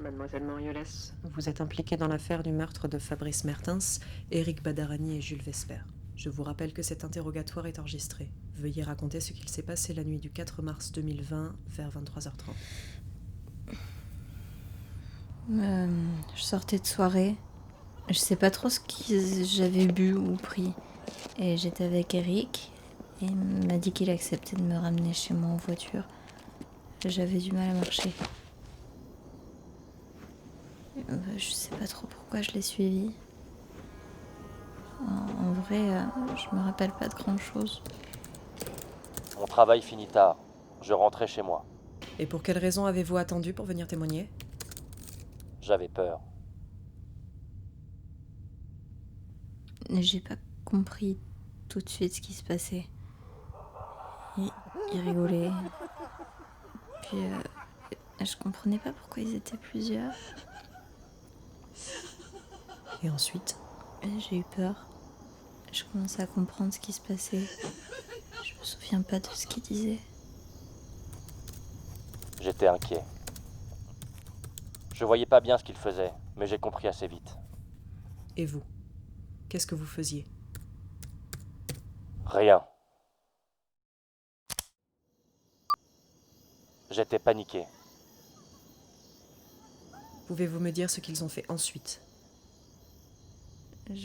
Mademoiselle Moriolès. Vous êtes impliqué dans l'affaire du meurtre de Fabrice Mertens, Éric Badarani et Jules Vesper. Je vous rappelle que cet interrogatoire est enregistré. Veuillez raconter ce qu'il s'est passé la nuit du 4 mars 2020 vers 23h30. Je sortais de soirée. Je sais pas trop ce que j'avais bu ou pris. Et j'étais avec Eric. Et il m'a dit qu'il acceptait de me ramener chez moi en voiture. J'avais du mal à marcher. Je sais pas trop pourquoi je l'ai suivi. En vrai, je me rappelle pas de grand chose. Mon travail finit tard. Je rentrais chez moi. Et pour quelle raison avez-vous attendu pour venir témoigner ? J'avais peur. J'ai pas compris tout de suite ce qui se passait. Ils rigolaient. Puis je comprenais pas pourquoi ils étaient plusieurs. Et ensuite ? J'ai eu peur. Je commençais à comprendre ce qui se passait. Je me souviens pas de ce qu'ils disaient. J'étais inquiet. Je voyais pas bien ce qu'il faisait, mais j'ai compris assez vite. Et vous ? Qu'est-ce que vous faisiez ? Rien. J'étais paniqué. Pouvez-vous me dire ce qu'ils ont fait ensuite ? Je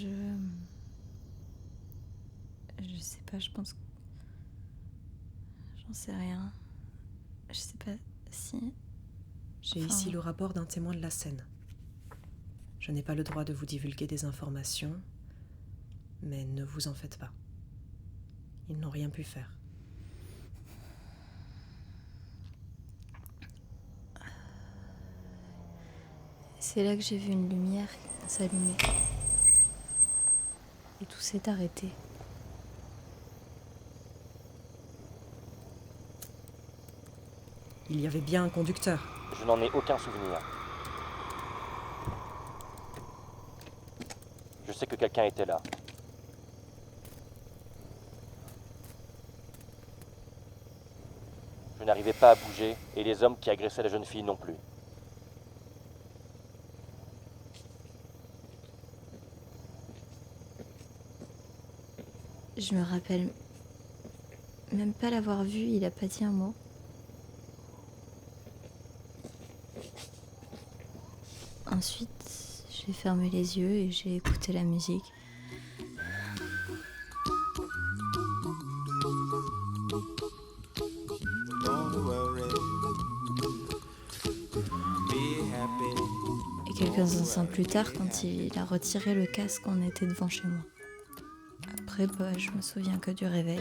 sais pas, je pense que... J'en sais rien. Je sais pas si... J'ai ici le rapport d'un témoin de la scène. Je n'ai pas le droit de vous divulguer des informations, mais ne vous en faites pas. Ils n'ont rien pu faire. C'est là que j'ai vu une lumière s'allumer. Et tout s'est arrêté. Il y avait bien un conducteur. Je n'en ai aucun souvenir. Je sais que quelqu'un était là. Je n'arrivais pas à bouger, et les hommes qui agressaient la jeune fille non plus. Je me rappelle même pas l'avoir vu, il a pas dit un mot. Ensuite, j'ai fermé les yeux et j'ai écouté la musique. Et quelques instants plus tard, quand il a retiré le casque, on était devant chez moi. Après, je me souviens que du réveil.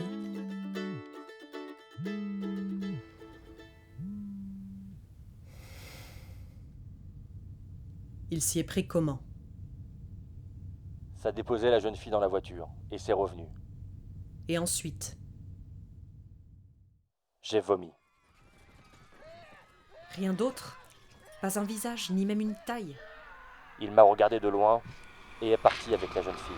Il s'y est pris comment ? Ça déposait la jeune fille dans la voiture, et c'est revenu. Et ensuite ? J'ai vomi. Rien d'autre ? Pas un visage, ni même une taille ? Il m'a regardé de loin, et est parti avec la jeune fille.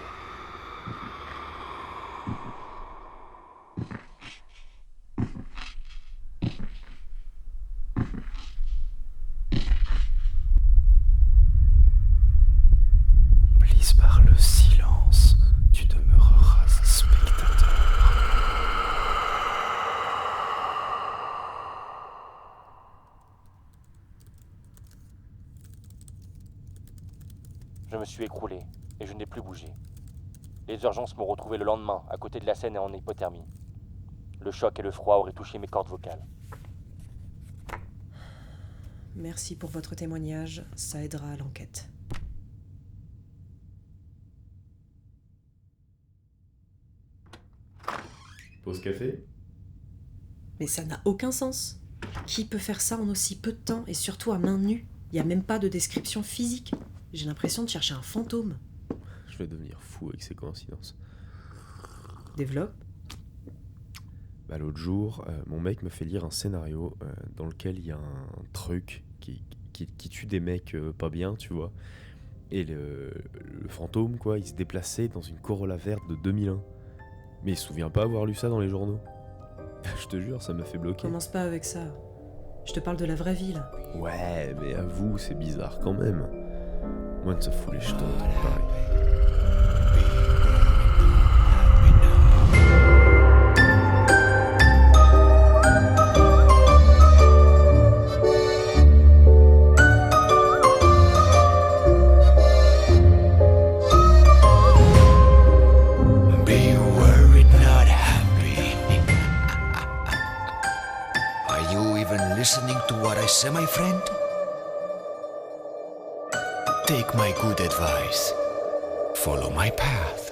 Par le silence, tu demeureras un spectateur. Je me suis écroulé, et je n'ai plus bougé. Les urgences m'ont retrouvé le lendemain, à côté de la scène et en hypothermie. Le choc et le froid auraient touché mes cordes vocales. Merci pour votre témoignage, ça aidera à l'enquête. Pause café ? Mais ça n'a aucun sens. Qui peut faire ça en aussi peu de temps et surtout à main nue ? Il n'y a même pas de description physique. J'ai l'impression de chercher un fantôme. Je vais devenir fou avec ces coïncidences. Développe. L'autre jour, mon mec me fait lire un scénario dans lequel il y a un truc qui tue des mecs pas bien, tu vois. Et le fantôme, quoi, il se déplaçait dans une Corolla verte de 2001. Mais il se souvient pas avoir lu ça dans les journaux. Je te jure, ça m'a fait bloquer. Commence pas avec ça. Je te parle de la vraie vie, là. Ouais, mais avoue, c'est bizarre quand même. Moi, ça fout les jetons, pareil. Be worried, not happy. Are you even listening to what I say, my friend? Take my good advice. Follow my path.